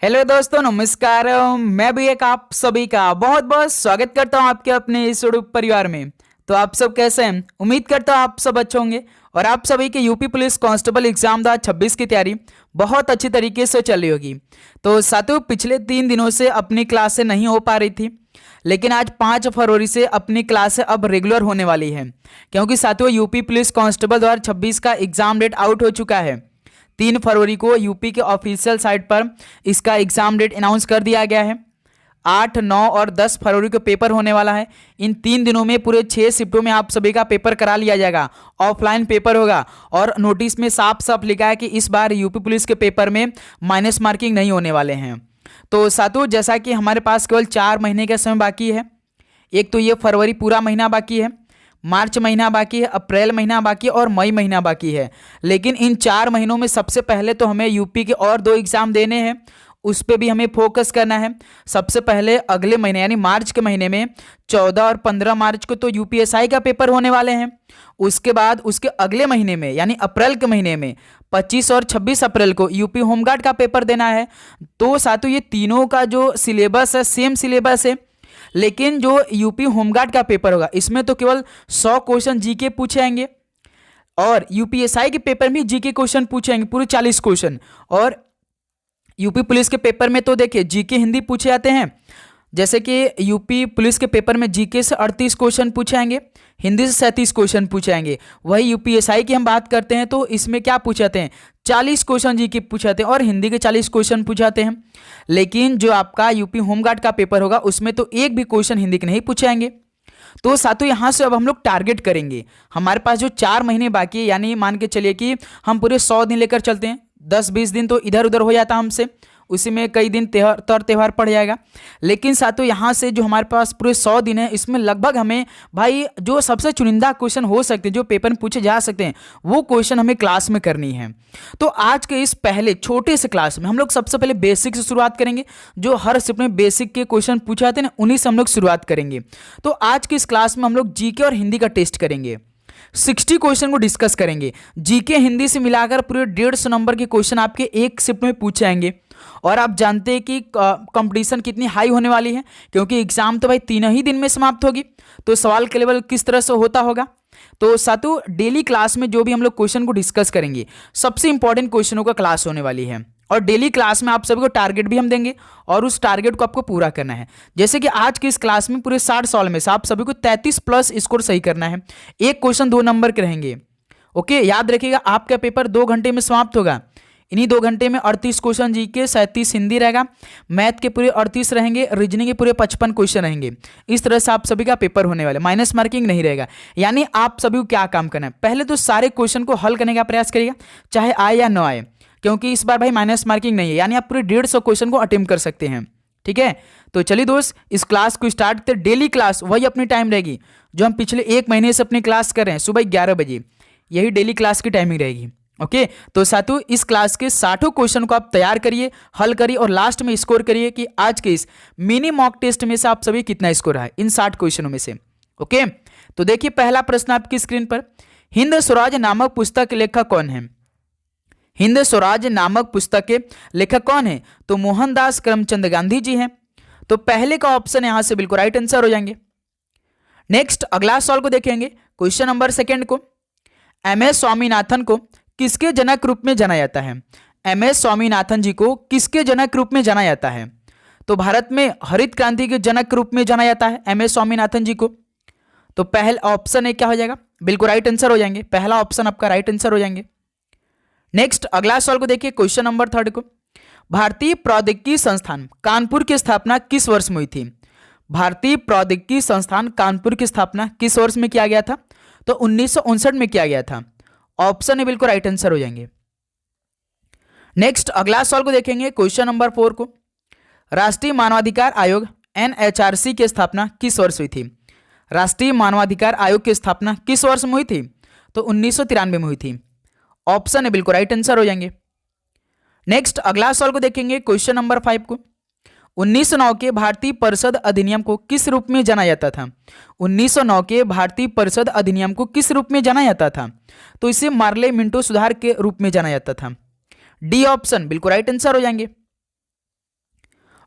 Hello दोस्तों, नमस्कार। मैं भी एक आप सभी का बहुत बहुत स्वागत करता हूं आपके अपने इस यूट्यूब परिवार में। तो आप सब कैसे हैं? उम्मीद करता हूं आप सब अच्छे होंगे और आप सभी के यूपी पुलिस कांस्टेबल एग्जाम 2026 की तैयारी बहुत अच्छी तरीके से चल रही होगी। तो साथियों, पिछले 3 दिनों से अपनी क्लासें नहीं हो पा रही थी, लेकिन आज 5 फरवरी से अपनी क्लासें अब रेगुलर होने वाली है, क्योंकि साथियों यूपी पुलिस कांस्टेबल 2026 का एग्जाम डेट आउट हो चुका है। 3 फरवरी को यूपी के ऑफिशियल साइट पर इसका एग्जाम डेट अनाउंस कर दिया गया है। 8, 9 और 10 फरवरी को पेपर होने वाला है। इन 3 दिनों में पूरे 6 शिफ्टों में आप सभी का पेपर करा लिया जाएगा। ऑफलाइन पेपर होगा और नोटिस में साफ साफ लिखा है कि इस बार यूपी पुलिस के पेपर में माइनस मार्किंग नहीं होने वाले हैं। तो साथियों, जैसा कि हमारे पास केवल 4 महीने का समय बाकी है। एक तो ये फरवरी पूरा महीना बाकी है, मार्च महीना बाकी है, अप्रैल महीना बाकी है और मई महीना बाकी है। लेकिन इन 4 महीनों में सबसे पहले तो हमें यूपी के और 2 एग्जाम देने हैं, उस पर भी हमें फोकस करना है। सबसे पहले अगले महीने यानी मार्च के महीने में 14 और 15 मार्च को तो यूपीएसआई का पेपर होने वाले हैं। उसके बाद उसके अगले महीने में यानी अप्रैल के महीने में 25 और 26 अप्रैल को यूपी होमगार्ड का पेपर देना है। तो साथियों, ये तीनों का जो सिलेबस है सेम सिलेबस है, लेकिन जो यूपी होमगार्ड का पेपर होगा इसमें तो केवल 100 क्वेश्चन जीके पूछे जाएंगे और यूपीएसआई के पेपर में जीके क्वेश्चन पूछे जाएंगे पूरे 40 क्वेश्चन। और यूपी पुलिस के पेपर में तो देखिए जीके हिंदी पूछे जाते हैं, जैसे कि यूपी पुलिस के पेपर में जीके से 38 क्वेश्चन पूछे जाएंगे, हिंदी से 37 क्वेश्चन पूछे जाएंगे। वही यूपीएसआई की हम बात करते हैं तो इसमें क्या पूछे जाते हैं, 40 क्वेश्चन जीके पूछे जाते हैं और हिंदी के 40 क्वेश्चन पूछे जाते हैं। लेकिन जो आपका यूपी होमगार्ड का पेपर होगा उसमें तो एक भी क्वेश्चन हिंदी के नहीं पूछे जाएंगे। तो साथियों, यहाँ से अब हम लोग टारगेट करेंगे। हमारे पास जो 4 महीने बाकी है, यानी मान के चलिए कि हम पूरे 100 दिन लेकर चलते हैं, 10-20 दिन तो इधर उधर हो जाता हमसे, उसी में कई दिन त्यौहार पड़ जाएगा। लेकिन साथियों, यहाँ से जो हमारे पास पूरे 100 दिन है, इसमें लगभग हमें भाई जो सबसे चुनिंदा क्वेश्चन हो सकते हैं, जो पेपर में पूछे जा सकते हैं, वो क्वेश्चन हमें क्लास में करनी है। तो आज के इस पहले छोटे से क्लास में हम लोग सबसे पहले बेसिक से शुरुआत करेंगे। जो हर शिफ्ट में बेसिक के क्वेश्चन पूछे जाते हैं ना, उन्हीं से हम लोग शुरुआत करेंगे। तो आज की इस क्लास में हम लोग जीके और हिंदी का टेस्ट करेंगे। 60 क्वेश्चन को डिस्कस करेंगे। जीके हिंदी से मिलाकर पूरे 150 नंबर के क्वेश्चन आपके एक शिफ्ट में पूछे जाएंगे। और आप जानते हैं कि कंपटीशन कितनी हाई होने वाली है, क्योंकि एग्जाम तो भाई 3 ही दिन में समाप्त होगी। तो सवाल का लेवल किस तरह से होता होगा। तो साथियों, डेली क्लास में जो भी हम लोग क्वेश्चन को डिस्कस करेंगे, सबसे इंपॉर्टेंट क्वेश्चनों का क्लास होने वाली है। और डेली क्लास में आप सभी को टारगेट भी हम देंगे और उस टारगेट को आपको पूरा करना है। जैसे कि आज की इस क्लास में पूरे 60 सवाल में से आप सभी को 33 प्लस स्कोर सही करना है। एक क्वेश्चन 2 नंबर के रहेंगे। ओके, याद रखिएगा, आपका पेपर 2 घंटे में समाप्त होगा। इन्हीं 2 घंटे में 38 क्वेश्चन जीके, 37 हिंदी रहेगा, मैथ के पूरे 38 रहेंगे, रीजनिंग के पूरे 55 क्वेश्चन रहेंगे। इस तरह से आप सभी का पेपर होने वाला है, माइनस मार्किंग नहीं रहेगा। यानी आप सभी को क्या काम करना है, पहले तो सारे क्वेश्चन को हल करने का प्रयास करिएगा, चाहे आए या न आए, क्योंकि इस बार भाई माइनस मार्किंग नहीं है, यानी आप पूरे 150 क्वेश्चन को अटेम्प्ट कर सकते हैं। ठीक है, तो चलिए दोस्त, इस क्लास को स्टार्ट करते। डेली क्लास वही अपनी टाइम रहेगी जो हम पिछले 1 महीने से अपनी क्लास कर रहे हैं, सुबह 11 बजे, यही डेली क्लास की टाइमिंग रहेगी। ओके, तो साथियों, इस क्लास के 60 क्वेश्चन को आप तैयार करिए, हल करिए और लास्ट में स्कोर करिए कि आज के इस मिनी मॉक टेस्ट में से आप सभी कितना स्कोर है इन 60 क्वेश्चनों में से। ओके, तो देखिए पहला प्रश्न आपकी स्क्रीन पर, हिंद स्वराज नामक पुस्तक के लेखक कौन है? हिंद स्वराज नामक पुस्तक के लेखक कौन है? तो मोहनदास करमचंद गांधी जी हैं। तो पहले का ऑप्शन यहां से बिल्कुल राइट आंसर हो जाएंगे। नेक्स्ट अगला सवाल को देखेंगे, क्वेश्चन नंबर 2 को, एम.एस. स्वामीनाथन को किसके जनक रूप में जाना जाता है? एम.एस. स्वामीनाथन जी को किसके जनक रूप में जाना जाता है? तो भारत में हरित क्रांति के जनक रूप में जाना जाता है एम.एस. स्वामीनाथन जी को। तो पहला ऑप्शन है क्या हो जाएगा, बिल्कुल राइट आंसर हो जाएंगे, पहला ऑप्शन आपका राइट आंसर हो जाएंगे। नेक्स्ट अगला सवाल को देखिए, क्वेश्चन नंबर 3 को, भारतीय प्रौद्योगिकी संस्थान कानपुर की स्थापना किस वर्ष में हुई थी? भारतीय प्रौद्योगिकी संस्थान कानपुर की स्थापना किस वर्ष में किया गया था? तो 1959 में किया गया था। ऑप्शन है बिल्कुल राइट आंसर हो जाएंगे। नेक्स्ट अगला सवाल को देखेंगे, क्वेश्चन नंबर 4 को, राष्ट्रीय मानवाधिकार आयोग एनएचआरसी की स्थापना किस वर्ष हुई थी? राष्ट्रीय मानवाधिकार आयोग की स्थापना किस वर्ष में हुई थी? तो 1993 में हुई थी। ऑप्शन है बिल्कुल राइट आंसर हो जाएंगे। नेक्स्ट अगला सवाल को देखेंगे, क्वेश्चन नंबर 5 को, 1909 के भारतीय परिषद अधिनियम को किस रूप में जाना जाता था? 1909 के भारतीय परिषद अधिनियम को किस रूप में जाना जाता था? तो इसे मार्ले मिंटो सुधार के रूप में जाना जाता था। डी ऑप्शन बिल्कुल राइट आंसर हो जाएंगे।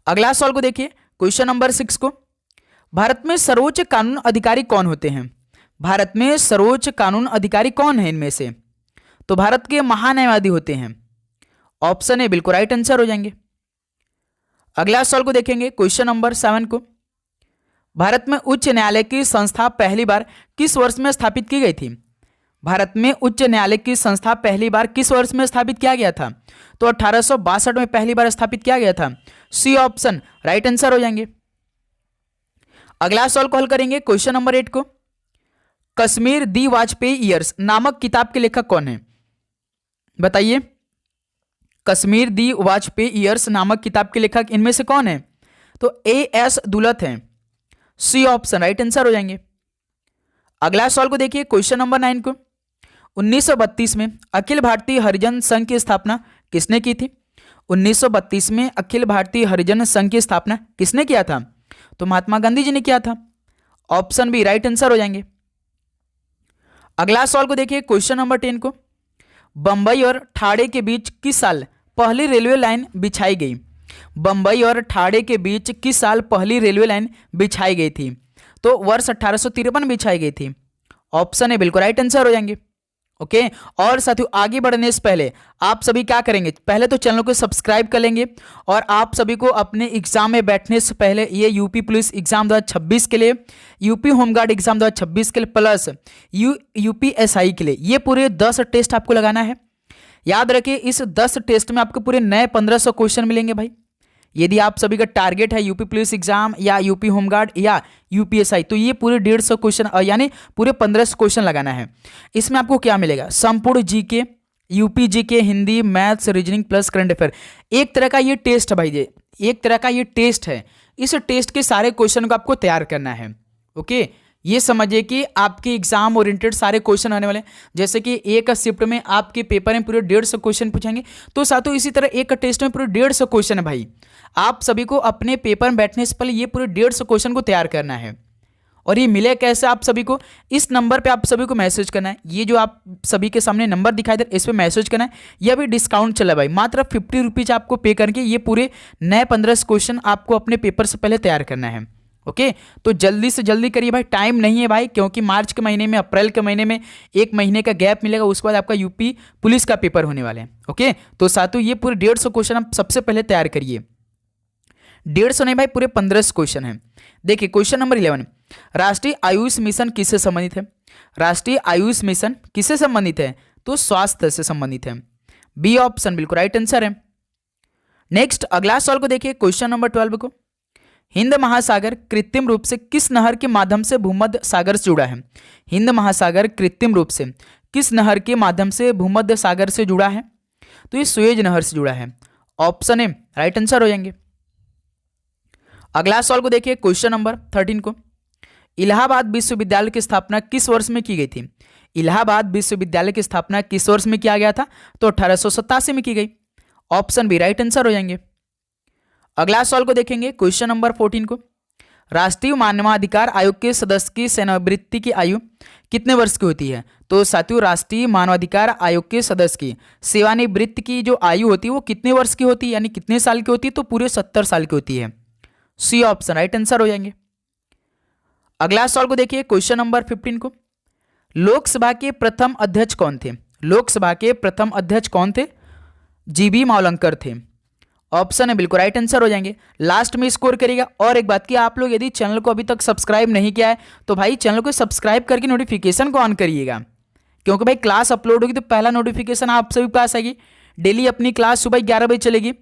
अगला सवाल को देखिए, क्वेश्चन नंबर 6 को, भारत में सर्वोच्च कानून अधिकारी कौन होते हैं? भारत में सर्वोच्च कानून अधिकारी कौन है इनमें से? तो भारत के महान्यायवादी होते हैं। ऑप्शन ए बिल्कुल राइट आंसर हो जाएंगे। अगला सवाल को देखेंगे, क्वेश्चन नंबर 7 को, भारत में उच्च न्यायालय की संस्था पहली बार किस वर्ष में स्थापित की गई थी? भारत में उच्च न्यायालय की संस्था पहली बार किस वर्ष में स्थापित किया गया था? तो 1862 में पहली बार स्थापित किया गया था। सी ऑप्शन राइट आंसर हो जाएंगे। अगला सवाल को हल करेंगे, क्वेश्चन नंबर 8 को, कश्मीर दी वाजपेयी ईयर्स नामक किताब के लेखक कौन है? बताइए, कश्मीर दी वाजपेयी ईयर्स नामक किताब के लेखक इनमें से कौन है? तो A.S. दुलत हैं। सी ऑप्शन राइट आंसर हो जाएंगे। अगला सवाल को देखिए, क्वेश्चन नंबर 9 को, 1932 में अखिल भारतीय हरिजन संघ की स्थापना किसने की थी? 1932 में अखिल भारतीय हरिजन संघ की स्थापना किसने किया था? तो महात्मा गांधी जी ने किया था। ऑप्शन बी राइट आंसर हो जाएंगे। अगला सवाल को देखिए, क्वेश्चन नंबर 10 को, बंबई और ठाणे के बीच किस साल पहली रेलवे लाइन बिछाई गई? बंबई और ठाणे के बीच किस साल पहली रेलवे लाइन बिछाई गई थी? तो वर्ष 1853 बिछाई गई थी। ऑप्शन ए बिल्कुल राइट आंसर हो जाएंगे। ओके, और साथियों आगे बढ़ने से पहले आप सभी क्या करेंगे, पहले तो चैनल को सब्सक्राइब कर लेंगे और आप सभी को अपने एग्जाम में बैठने से पहले ये यूपी पुलिस एग्जाम 2026 के लिए, यूपी होमगार्ड एग्जाम 2026 के लिए, प्लस यूपीएसआई के लिए ये पूरे 10 टेस्ट आपको लगाना है। याद रखिए, इस 10 टेस्ट में आपको पूरे नए 1500 क्वेश्चन मिलेंगे भाई। यदि आप सभी का टारगेट है यूपी पुलिस एग्जाम या यूपी होमगार्ड या यूपीएसआई, तो ये पूरे 150 क्वेश्चन यानी पूरे 1500 क्वेश्चन लगाना है। इसमें आपको क्या मिलेगा? संपूर्ण GK, UP GK, Hindi, maths, reasoning plus current affair. एक तरह का ये टेस्ट है भाई, ये एक तरह का ये टेस्ट है। इस टेस्ट के सारे क्वेश्चन को आपको तैयार करना है। ओके, ये समझिए कि आपके एग्जाम ओरिएंटेड सारे क्वेश्चन आने वाले हैं। जैसे कि एक शिफ्ट में आपके पेपर में पूरे 150 क्वेश्चन पूछेंगे, तो साथों इसी तरह एक टेस्ट में पूरे 150 क्वेश्चन है भाई। आप सभी को अपने पेपर में बैठने से पहले ये पूरे 150 क्वेश्चन को तैयार करना है। और ये मिले कैसे? आप सभी को इस नंबर पे आप सभी को मैसेज करना है। ये जो आप सभी के सामने नंबर दिखाई दे रहा है, इस पर मैसेज करना है। यह भी डिस्काउंट चला भाई, मात्र 50 रुपीज आपको पे करके ये पूरे नए 15 क्वेश्चन आपको अपने पेपर से पहले तैयार करना है। ओके, तो जल्दी से जल्दी करिए भाई, टाइम नहीं है भाई, क्योंकि मार्च के महीने में, अप्रैल के महीने में 1 महीने का गैप मिलेगा, उसके बाद आपका यूपी पुलिस का पेपर होने वाले हैं। ओके, तो साथियों ये पूरे 150 क्वेश्चन आप सबसे पहले तैयार करिए। 150 नहीं भाई, पूरे 15 क्वेश्चन हैं। देखिए क्वेश्चन नंबर 11, राष्ट्रीय आयुष मिशन किससे संबंधित है? राष्ट्रीय आयुष मिशन किससे संबंधित है? तो स्वास्थ्य से संबंधित है। बी ऑप्शन बिल्कुल राइट आंसर है। नेक्स्ट अगला सवाल को देखिए, क्वेश्चन नंबर 12 को, हिंद महासागर कृत्रिम रूप से किस नहर के माध्यम से भूमध्य सागर से जुड़ा है? हिंद महासागर कृत्रिम रूप से किस नहर के माध्यम से भूमध्य सागर से जुड़ा है? तो ये सुएज नहर से जुड़ा है। ऑप्शन ए राइट आंसर हो जाएंगे। अगला सवाल को देखिए, क्वेश्चन नंबर 13 को, इलाहाबाद विश्वविद्यालय की स्थापना किस वर्ष में की गई थी? इलाहाबाद विश्वविद्यालय की स्थापना किस वर्ष में किया गया था? तो 1887 में की गई। ऑप्शन बी राइट आंसर हो जाएंगे। अगला सवाल को देखेंगे, क्वेश्चन नंबर 14 को, राष्ट्रीय मानवाधिकार आयोग के सदस्य की सेवानिवृत्ति की आयु कितने वर्ष की होती है? तो साथियों राष्ट्रीय मानवाधिकार आयोग के सदस्य की सेवानिवृत्ति की जो आयु होती है वो कितने वर्ष की होती है, यानी कितने साल की होती है? तो पूरे 70 साल की होती है। सी ऑप्शन राइट आंसर हो जाएंगे। अगला सवाल को देखिए, क्वेश्चन नंबर 15 को, लोकसभा के प्रथम अध्यक्ष कौन थे? लोकसभा के प्रथम अध्यक्ष कौन थे? जीबी मावलंकर थे। ऑप्शन है बिल्कुल राइट आंसर हो जाएंगे। लास्ट में स्कोर करिएगा। और एक बात कि आप लोग यदि चैनल को अभी तक सब्सक्राइब नहीं किया है तो भाई चैनल को सब्सक्राइब करके नोटिफिकेशन को ऑन करिएगा, क्योंकि भाई क्लास अपलोड होगी तो पहला नोटिफिकेशन आप सभी के पास आएगी। डेली अपनी क्लास सुबह 11 बजे चलेगी।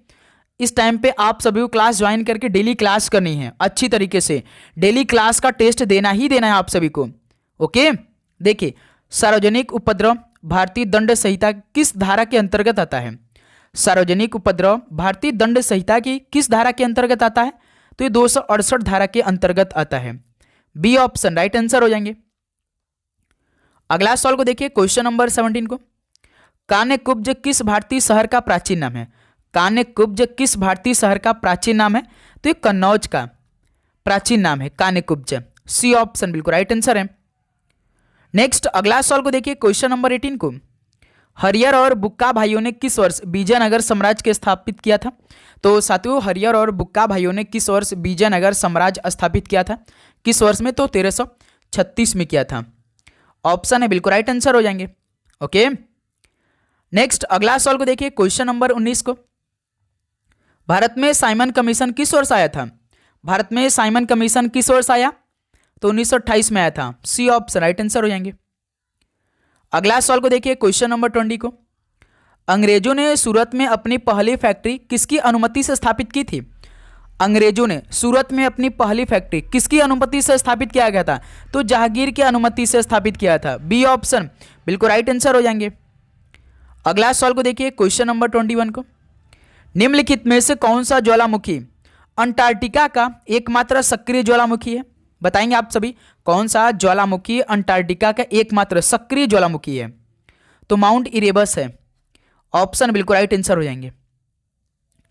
इस टाइम पे आप सभी को क्लास ज्वाइन करके डेली क्लास करनी है अच्छी तरीके से। डेली क्लास का टेस्ट देना ही देना है आप सभी को। ओके, देखिए सार्वजनिक उपद्रव भारतीय दंड संहिता किस धारा के अंतर्गत आता है? सार्वजनिक उपद्रव भारतीय दंड संहिता की किस धारा के अंतर्गत आता है? तो ये 268 धारा के अंतर्गत आता है। बी ऑप्शन राइट आंसर हो जाएंगे। अगला सवाल को देखिए, क्वेश्चन नंबर 17 को, कान्यकुब्ज किस भारतीय शहर का प्राचीन नाम है? कान्यकुब्ज किस भारतीय शहर का प्राचीन नाम है? तो ये कन्नौज का प्राचीन नाम है कान्यकुब्ज। सी ऑप्शन बिल्कुल राइट आंसर है। नेक्स्ट अगला सवाल को देखिए, क्वेश्चन नंबर 18 को, हरियर और बुक्का भाइयों ने किस वर्ष विजयनगर साम्राज्य के स्थापित किया था? तो साथियों हरियर और बुक्का भाइयों ने किस वर्ष विजयनगर साम्राज्य स्थापित किया था? किस वर्ष में? तो 1336 में किया था। ऑप्शन है बिल्कुल राइट आंसर हो जाएंगे। ओके, नेक्स्ट अगला सवाल को देखिए, क्वेश्चन नंबर 19 को। भारत में साइमन कमीशन किस वर्ष आया था? भारत में साइमन कमीशन किस वर्ष आया? तो 1928 में आया था। सी ऑप्शन राइट आंसर हो जाएंगे। अगला सवाल को देखिए, क्वेश्चन नंबर 20 को। अंग्रेजों ने सूरत में अपनी पहली फैक्ट्री किसकी अनुमति से स्थापित की थी? अंग्रेजों ने सूरत में अपनी पहली फैक्ट्री किसकी अनुमति से स्थापित किया गया था? तो जहांगीर की अनुमति से स्थापित किया था। बी ऑप्शन बिल्कुल राइट आंसर हो जाएंगे। अगला सवाल को देखिए, क्वेश्चन नंबर 21 को। निम्नलिखित में से कौन सा ज्वालामुखी अंटार्कटिका का एकमात्र सक्रिय ज्वालामुखी है? बताएंगे आप सभी, कौन सा ज्वालामुखी अंटार्कटिका का एकमात्र सक्रिय ज्वालामुखी है? तो माउंट इरेबस है। ऑप्शन बिल्कुल राइट आंसर हो जाएंगे।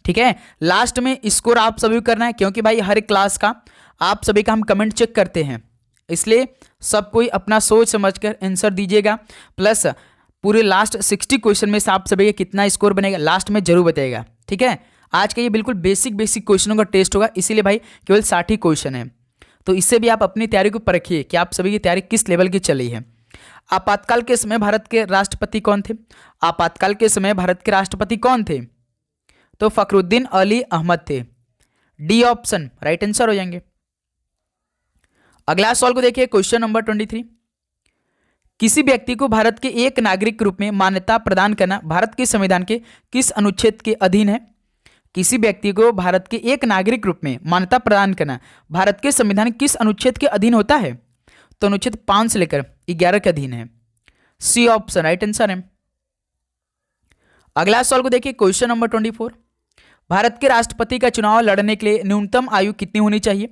ठीक है, लास्ट में स्कोर आप सभी को करना है, क्योंकि भाई हर क्लास का आप सभी का हम कमेंट चेक करते हैं, इसलिए सब कोई अपना सोच समझकर आंसर दीजिएगा। प्लस पूरे लास्ट 60 क्वेश्चन में से आप सभी का कितना स्कोर बनेगा लास्ट में जरूर बताइएगा। ठीक है, आज का ये बिल्कुल बेसिक क्वेश्चनों का टेस्ट होगा, इसीलिए भाई केवल 60 ही क्वेश्चन है, तो इससे भी आप अपनी तैयारी को परखिए कि आप सभी की तैयारी किस लेवल की चल रही है। आपातकाल के समय भारत के राष्ट्रपति कौन थे? आपातकाल के समय भारत के राष्ट्रपति कौन थे? तो फखरुद्दीन अली अहमद थे। डी ऑप्शन राइट आंसर हो जाएंगे। अगला सवाल को देखिए, क्वेश्चन नंबर 23। किसी व्यक्ति को भारत के एक नागरिक के रूप में मान्यता प्रदान करना भारत के संविधान के किस अनुच्छेद के अधीन है? किसी व्यक्ति को भारत के एक नागरिक रूप में मान्यता प्रदान करना भारत के संविधान किस अनुच्छेद के अधीन होता है? तो अनुच्छेद 5 से लेकर 11 के अधीन है। सी ऑप्शन राइट आंसर है। अगला सवाल को देखिए, क्वेश्चन नंबर 24। भारत के राष्ट्रपति का चुनाव लड़ने के लिए न्यूनतम आयु कितनी होनी चाहिए?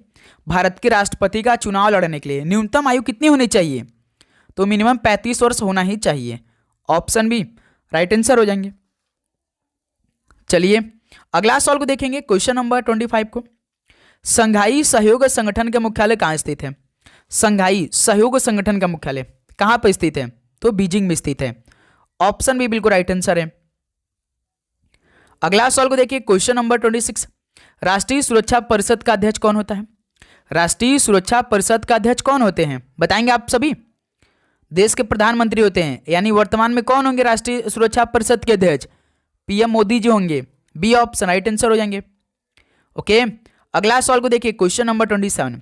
भारत के राष्ट्रपति का चुनाव लड़ने के लिए न्यूनतम आयु कितनी होनी चाहिए? तो मिनिमम 35 वर्ष होना ही चाहिए। ऑप्शन बी राइट आंसर हो जाएंगे। चलिए अगला सवाल को देखेंगे, क्वेश्चन नंबर 25 को। संघाई सहयोग संगठन का मुख्यालय कहाँ स्थित है? संघाई सहयोग संगठन का मुख्यालय कहाँ पर स्थित है? तो बीजिंग में स्थित है। ऑप्शन बी बिल्कुल राइट आंसर है। अगला सवाल को देखिए, क्वेश्चन नंबर 26। राष्ट्रीय सुरक्षा परिषद का अध्यक्ष कौन होता है? राष्ट्रीय सुरक्षा परिषद का अध्यक्ष कौन होते हैं? बताएंगे आप सभी। देश के प्रधानमंत्री होते हैं, यानी वर्तमान में कौन होंगे राष्ट्रीय सुरक्षा परिषद के अध्यक्ष? पीएम मोदी जी होंगे। बी ऑप्शन राइट आंसर हो जाएंगे। ओके, अगला सवाल को देखिए, क्वेश्चन नंबर 27।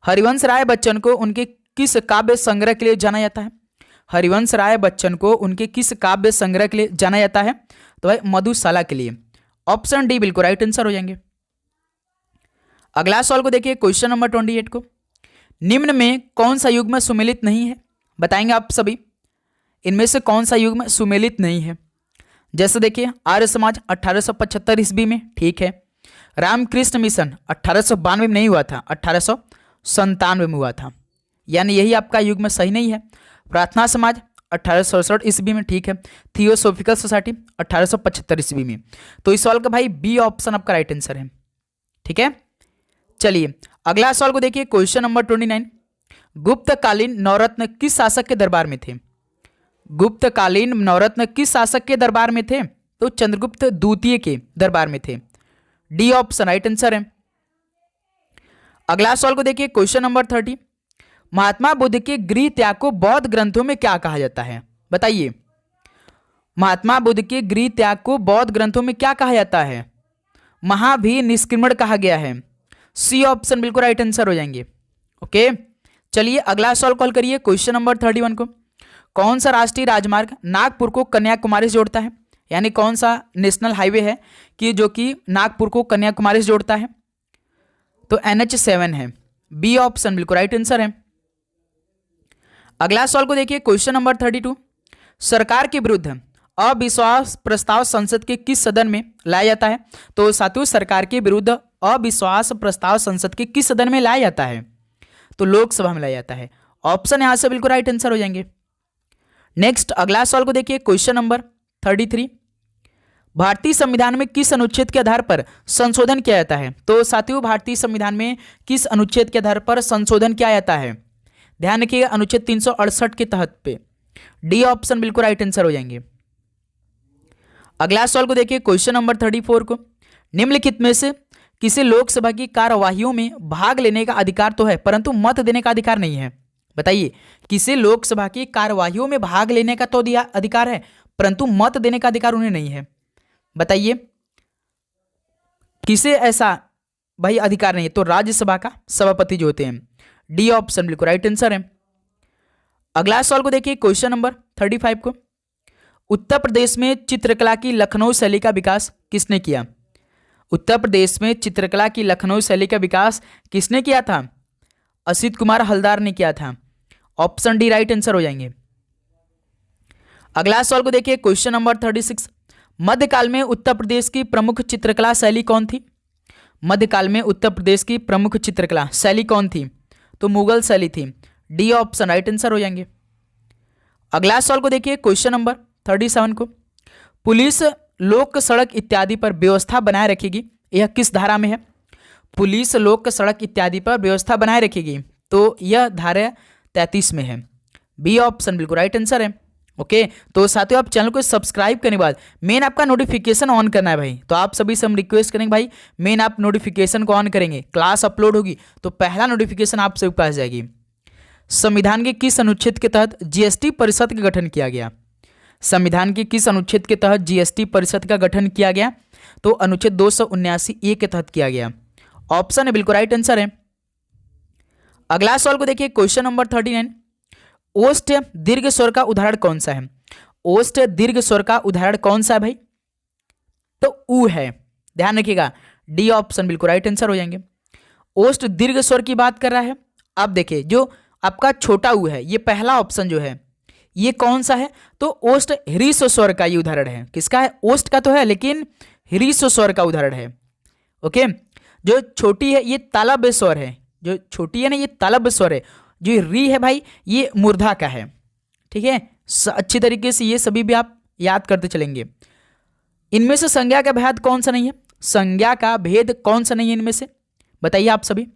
हरिवंश राय बच्चन को उनके किस काव्य संग्रह के लिए जाना जाता है? हरिवंश राय बच्चन को उनके किस काव्य संग्रह के लिए जाना जाता है? तो भाई मधुशाला के लिए। ऑप्शन डी बिल्कुल राइट आंसर हो जाएंगे। अगला सवाल को देखिए, क्वेश्चन नंबर 28 को। निम्न में कौन सा युग्म सुमेलित नहीं है? बताएंगे आप सभी, इनमें से कौन सा युग्म सुमेलित नहीं है? जैसे देखिए, आर्य समाज 1875 ईस्वी में, ठीक है। रामकृष्ण मिशन 1892 में नहीं हुआ था, 1897 में हुआ था, यानी यही आपका युग्म सही नहीं है। प्रार्थना समाज 1867 ईस्वी में, ठीक है। थियोसोफिकल सोसाइटी 1875 ईस्वी में। तो इस सवाल का भाई बी ऑप्शन आपका राइट आंसर है। ठीक है, चलिए अगला सवाल को देखिए, क्वेश्चन नंबर 29। गुप्तकालीन नवरत्न किस शासक के दरबार में थे? गुप्तकालीन नवरत्न किस शासक के दरबार में थे? तो चंद्रगुप्त द्वितीय के दरबार में थे। डी ऑप्शन राइट आंसर है। अगला सवाल को देखिए, क्वेश्चन नंबर 30। महात्मा बुद्ध के गृह त्याग को बौद्ध ग्रंथों में क्या कहा जाता है? बताइए, महात्मा बुद्ध के गृह त्याग को बौद्ध ग्रंथों में क्या कहा जाता है? महाभिनिष्क्रमण कहा गया है। सी ऑप्शन बिल्कुल राइट आंसर हो जाएंगे। ओके, चलिए अगला सवाल कॉल करिए, क्वेश्चन नंबर 31 को। कौन सा राष्ट्रीय राजमार्ग नागपुर को कन्याकुमारी से जोड़ता है? यानी कौन सा नेशनल हाईवे है कि जो कि नागपुर को कन्याकुमारी से जोड़ता है? तो NH7 है। बी ऑप्शन बिल्कुल राइट आंसर है। अगला सवाल को देखिए, क्वेश्चन नंबर 32। सरकार के विरुद्ध अविश्वास प्रस्ताव संसद के किस सदन में लाया जाता है? तो साथियों, सरकार के विरुद्ध अविश्वास प्रस्ताव संसद के किस सदन में लाया जाता है? तो लोकसभा में लाया जाता है। ऑप्शन यहां से बिल्कुल राइट आंसर हो जाएंगे। नेक्स्ट अगला सवाल को देखिए, क्वेश्चन नंबर 33। भारतीय संविधान में किस अनुच्छेद के आधार पर संशोधन किया जाता है? तो साथियों, भारतीय संविधान में किस अनुच्छेद के आधार पर संशोधन किया जाता है? ध्यान रखिएगा, अनुच्छेद 368 के तहत पे। डी ऑप्शन बिल्कुल राइट आंसर हो जाएंगे। अगला सवाल को देखिए क्वेश्चन नंबर 34 को, निम्नलिखित में से किसी लोकसभा की कार्यवाहियों में भाग लेने का अधिकार तो है परंतु मत देने का अधिकार नहीं है। बताइए, किसी लोकसभा की कार्यवाहियों में भाग लेने का तो अधिकार है परंतु मत देने का अधिकार उन्हें नहीं है। बताइए किसे ऐसा भाई अधिकार नहीं है? तो राज्यसभा का सभापति जो होते हैं। डी ऑप्शन बिल्कुल राइट आंसर है। अगला सवाल को देखिए क्वेश्चन नंबर 35 को, उत्तर प्रदेश में चित्रकला की लखनऊ शैली का विकास किसने किया? उत्तर प्रदेश में चित्रकला की लखनऊ शैली का विकास किसने किया था? असित कुमार हलदार ने किया था। ऑप्शन डी राइट आंसर हो जाएंगे। अगला सवाल को देखिए क्वेश्चन नंबर 36, मध्यकाल में उत्तर प्रदेश की प्रमुख चित्रकला शैली कौन थी? मध्यकाल में उत्तर प्रदेश की प्रमुख चित्रकला शैली कौन थी? तो मुगल शैली थी। डी ऑप्शन राइट आंसर हो जाएंगे। अगला सवाल को देखिए क्वेश्चन नंबर 37 को, पुलिस लोक सड़क इत्यादि पर व्यवस्था बनाए रखेगी, यह किस धारा में है? पुलिस लोक सड़क इत्यादि पर व्यवस्था बनाए रखेगी, तो यह धारा 33 में है। बी ऑप्शन बिल्कुल राइट आंसर है। ओके, तो साथियों आप चैनल को सब्सक्राइब करने के बाद मेन आपका नोटिफिकेशन ऑन करना है भाई। तो आप सभी से हम रिक्वेस्ट करेंगे भाई, मेन आप नोटिफिकेशन को ऑन करेंगे, क्लास अपलोड होगी तो पहला नोटिफिकेशन आप सभी पास जाएगी। संविधान के किस अनुच्छेद के तहत जीएसटी परिषद का गठन किया गया? संविधान के किस अनुच्छेद के तहत जीएसटी परिषद का गठन किया गया? तो अनुच्छेद 279A के तहत किया गया। ऑप्शन है बिल्कुल राइट आंसर है। अगला सवाल को देखिए क्वेश्चन नंबर 39, ओष्ठ दीर्घ स्वर का उदाहरण कौन सा है? ओष्ठ दीर्घ स्वर का उदाहरण कौन सा है भाई? तो ऊ है, ध्यान रखिएगा। डी ऑप्शन बिल्कुल राइट आंसर हो जाएंगे। ओष्ठ दीर्घ स्वर की बात कर रहा है। अब देखिए जो आपका छोटा ऊ है, ये पहला ऑप्शन जो है ये कौन सा है? तो ओष्ठ ह्रीस्व स्वर का ये उदाहरण है। किसका है? ओष्ठ का तो है लेकिन ह्रीस्व स्वर का उदाहरण है। ओके, जो छोटी है ये तालब स्वर है, जो छोटी है ना ये तालब स्वर है। जो री है भाई ये मूर्धा का है। ठीक है, अच्छी तरीके से ये सभी भी आप याद करते चलेंगे। इनमें से संज्ञा का भेद कौन सा नहीं है? संज्ञा का भेद कौन सा नहीं है इनमें से? बताइए आप सभी।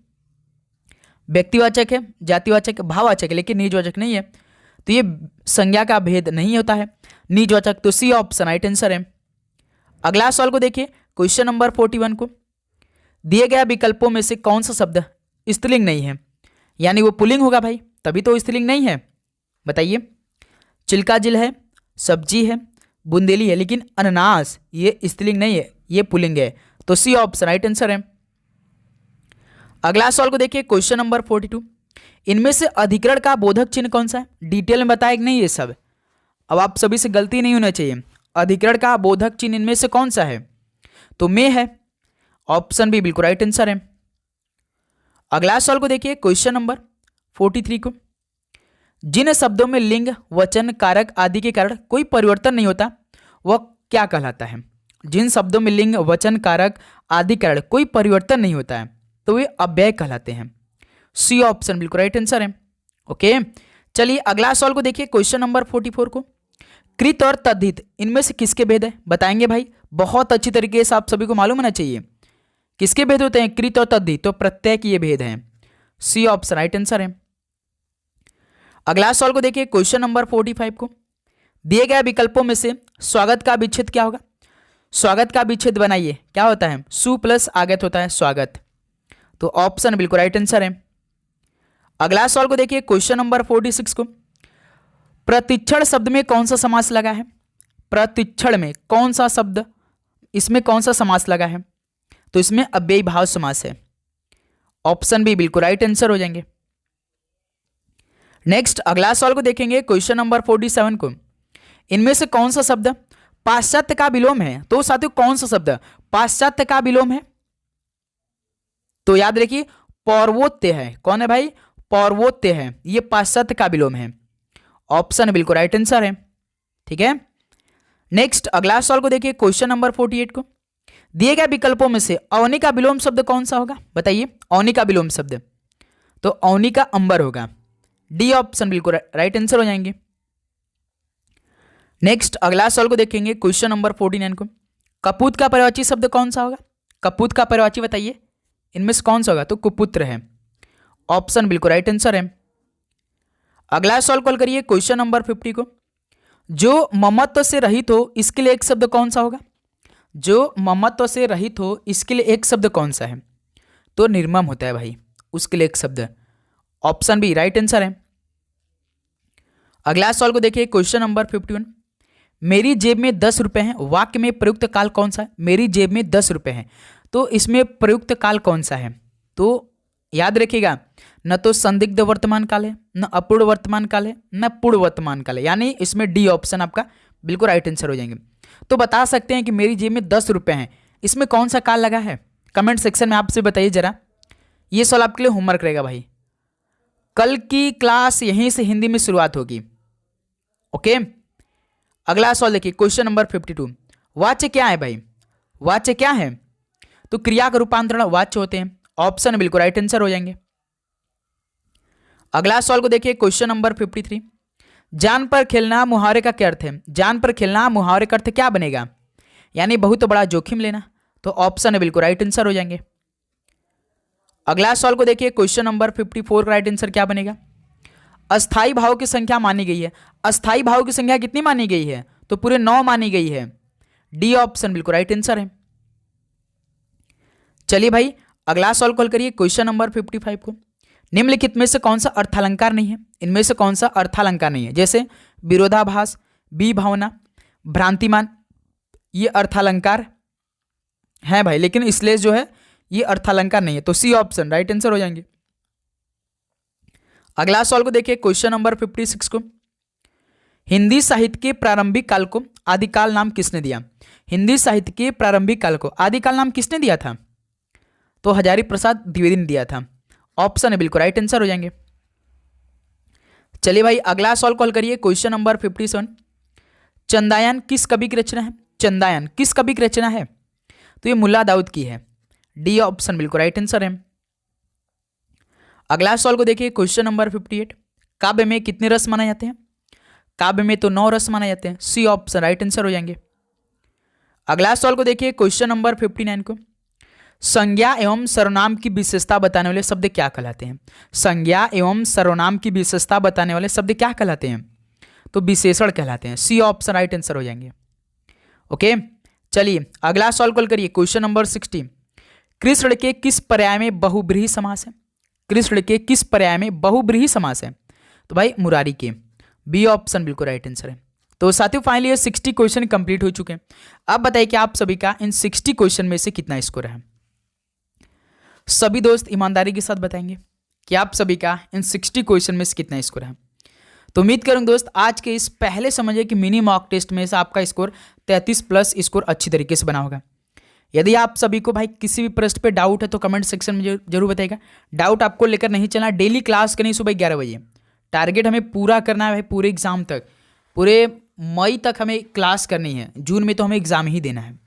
व्यक्तिवाचक है, जातिवाचक है, भाववाचक है लेकिन निजवाचक नहीं है, तो ये संज्ञा का भेद नहीं होता है। निजवाचक तो सी ऑप्शन राइट आंसर है। अगला सवाल को देखिए क्वेश्चन नंबर 41 को, दिए गए विकल्पों में से कौन सा शब्द स्त्रीलिंग नहीं है? यानी वो पुल्लिंग होगा भाई, तभी तो स्त्रीलिंग नहीं है। बताइए, चिल्का जिल है, सब्जी है, बुंदेली है, लेकिन अनानास ये स्त्रीलिंग नहीं है, ये पुल्लिंग है। तो सी ऑप्शन राइट आंसर है। अगला सवाल को देखिए क्वेश्चन नंबर 42, इनमें से अधिकरण का बोधक चिन्ह कौन सा है? डिटेल में बताया कि नहीं ये सब? अब आप सभी से गलती नहीं होना चाहिए। अधिकरण का बोधक चिन्ह इनमें से कौन सा है? तो में है। ऑप्शन बी बिल्कुल राइट आंसर है। अगला सवाल को देखिए क्वेश्चन नंबर 43 को, जिन शब्दों में लिंग, वचन, कारक आदि के कारण कोई परिवर्तन नहीं होता वह क्या कहलाता है? जिन शब्दों में लिंग, वचन, कारक आदि के कारण कोई परिवर्तन नहीं होता है तो वे अव्यय कहलाते हैं। सी ऑप्शन बिल्कुल राइट आंसर है। ओके, चलिए अगला सवाल को देखिए क्वेश्चन नंबर 44 को, कृत और तद्धित इनमें से किसके भेद है? बताएंगे भाई, बहुत अच्छी तरीके से आप सभी को मालूम होना चाहिए किसके भेद होते हैं कृत और तद्धित। तो प्रत्यय के ये भेद हैं। सी ऑप्शन राइट आंसर है। अगला सवाल को देखिए क्वेश्चन नंबर 45 को, दिए गए विकल्पों में से स्वागत का विच्छेद क्या होगा? स्वागत का विच्छेद बनाइए, क्या होता है? सु प्लस आगत होता है स्वागत। तो ऑप्शन बिल्कुल राइट आंसर है। अगला सवाल को देखिए क्वेश्चन नंबर 46 को, प्रतिक्षण शब्द में कौन सा समास लगा है? प्रतिक्षण में कौन सा शब्द, इसमें कौन सा समास लगा है? तो इसमें अव्ययी भाव समास है। ऑप्शन बी बिल्कुल राइट आंसर हो जाएंगे। नेक्स्ट अगला सवाल को देखेंगे क्वेश्चन नंबर 47 को, इनमें से कौन सा शब्द पाश्चात्य का विलोम है? तो साथियों कौन सा शब्द पाश्चात्य का विलोम है? तो याद रखिए पौर्वोत्य है। कौन है भाई? पौर्वोत्य है, ये पाश्चात्य का विलोम है। ऑप्शन बिल्कुल राइट आंसर है। ठीक है, नेक्स्ट अगला सवाल को देखिए क्वेश्चन नंबर 48 को, दिए गए विकल्पों में से अवनी का विलोम शब्द कौन सा होगा? बताइए अवनी का विलोम शब्द। तो अवनी का अंबर होगा। डी ऑप्शन बिल्कुल राइट आंसर हो जाएंगे। नेक्स्ट अगला सवाल को देखेंगे क्वेश्चन नंबर 49 को, कपूत का पर्यायवाची शब्द कौन सा होगा? कपूत का पर्यायवाची बताइए, इनमें से कौन सा होगा? तो कुपुत्र है। ऑप्शन बिल्कुल राइट आंसर है। अगला सवाल कॉल करिए क्वेश्चन नंबर 50 को, जो ममत्व से रहित हो इसके लिए एक शब्द कौन सा होगा? जो ममत्व से रहित हो इसके लिए एक शब्द कौन सा है? तो निर्मम होता है भाई, उसके लिए एक शब्द ऑप्शन बी राइट आंसर है। अगला सवाल को देखिए, क्वेश्चन नंबर 51। मेरी जेब में 10 रुपए हैं, वाक्य में प्रयुक्त काल कौन सा है? मेरी जेब में 10 रुपए हैं, तो इसमें प्रयुक्त काल कौन सा है? तो याद रखिएगा, न तो संदिग्ध वर्तमान काल है, न अपूर्ण वर्तमान काल है, न पूर्ण वर्तमान काल है, यानी इसमें डी ऑप्शन आपका बिल्कुल राइट आंसर हो जाएंगे। तो बता सकते हैं कि मेरी जेब में 10 रुपए हैं, इसमें कौन सा काल लगा है? कमेंट सेक्शन में आपसे बताइए जरा। ये सवाल आपके लिए होमवर्क रहेगा भाई। कल की क्लास यहीं से हिंदी में शुरुआत होगी। ओके, अगला सवाल देखिए, क्वेश्चन नंबर 52। वाच्य क्या है भाई? वाच्य क्या है? तो क्रिया का रूपांतरण वाच्य होते हैं, ऑप्शन बिल्कुल राइट आंसर हो जाएंगे। अगला सवाल को देखिए, क्वेश्चन नंबर 53। जान पर खेलना मुहावरे का क्या अर्थ है? जान पर खेलना मुहावरे का अर्थ क्या बनेगा? यानी बहुत बड़ा जोखिम लेना, तो ऑप्शन बिल्कुल राइट आंसर हो जाएंगे। अगला सवाल को देखिए, क्वेश्चन नंबर 54 का राइट आंसर क्या बनेगा? अस्थाई भाव की संख्या मानी गई है, अस्थाई भाव की संख्या कितनी मानी गई है? तो पूरे 9 मानी गई है, डी ऑप्शन बिल्कुल राइट आंसर है। चलिए भाई, अगला सवाल कॉल करिए, क्वेश्चन नंबर 55 को। निम्नलिखित में से कौन सा अर्थालंकार नहीं है? इनमें से कौन सा अर्थालंकार नहीं है? जैसे विरोधाभास, विभावना, भ्रांतिमान, ये अर्थालंकार है भाई, लेकिन इसलिए जो है ये अर्थालंकार नहीं है, तो सी ऑप्शन राइट आंसर हो जाएंगे। अगला सवाल को देखिए, क्वेश्चन नंबर 56 को। हिंदी साहित्य के प्रारंभिक काल को आदिकाल नाम किसने दिया? हिंदी साहित्य के प्रारंभिक काल को आदिकाल नाम किसने दिया था? तो हजारी प्रसाद द्विवेदी ने दिया था, ऑप्शन बिल्कुल राइट आंसर हो जाएंगे। चलिए भाई, अगला सवाल कॉल करिए, क्वेश्चन नंबर 57। चंदायन किस कवि की रचना है? चंदायन किस कवि की रचना है? तो ये मुल्ला दाऊद की है, डी ऑप्शन बिल्कुल राइट आंसर है। अगला सवाल को देखिए, क्वेश्चन नंबर 58। काव्य में कितने रस माने जाते हैं? काव्य में तो 9 रस माने जाते हैं, सी ऑप्शन राइट आंसर हो जाएंगे। अगला सवाल को देखिए, क्वेश्चन नंबर 59 को। संज्ञा एवं सर्वनाम की विशेषता बताने वाले शब्द क्या कहलाते हैं? संज्ञा एवं सर्वनाम की विशेषता बताने वाले शब्द क्या कहलाते हैं? तो विशेषण कहलाते हैं, सी ऑप्शन राइट आंसर हो जाएंगे। ओके, चलिए अगला सवाल कॉल करिए, क्वेश्चन नंबर 60। कृष्ण के किस पर्याय में बहुब्रीहि समास है? कृष्ण के किस पर्याय में बहुब्रीहि समास है? तो भाई मुरारी के, बी ऑप्शन बिल्कुल राइट आंसर है। तो साथियों फाइनली ये 60 क्वेश्चन कंप्लीट हो चुके हैं। अब बताइए कि आप सभी का इन 60 क्वेश्चन में से कितना स्कोर है? सभी दोस्त ईमानदारी के साथ बताएंगे कि आप सभी का इन 60 क्वेश्चन में से कितना स्कोर है। तो उम्मीद करूंगा दोस्त आज के इस पहले समझे कि मिनी मॉक टेस्ट में से आपका स्कोर 33 प्लस स्कोर अच्छी तरीके से बना होगा। यदि आप सभी को भाई किसी भी प्रश्न पे डाउट है तो कमेंट सेक्शन में जरूर बताइएगा। डाउट आपको लेकर नहीं चलना, डेली क्लास करनी सुबह 11 बजे। टारगेट हमें पूरा करना है भाई, पूरे एग्जाम तक, पूरे मई तक हमें क्लास करनी है, जून में तो हमें एग्जाम ही देना है।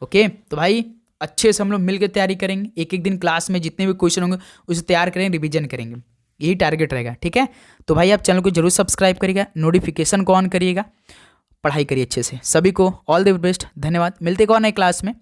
ओके, तो भाई अच्छे से हम लोग मिलकर तैयारी करेंगे, एक एक दिन क्लास में जितने भी क्वेश्चन होंगे उसे तैयार करेंगे, रिवीजन करेंगे, यही टारगेट रहेगा। ठीक है, तो भाई आप चैनल को जरूर सब्सक्राइब करिएगा, नोटिफिकेशन को ऑन करिएगा, पढ़ाई करिए अच्छे से। सभी को ऑल द बेस्ट, धन्यवाद। मिलते हैं एक और नए क्लास में।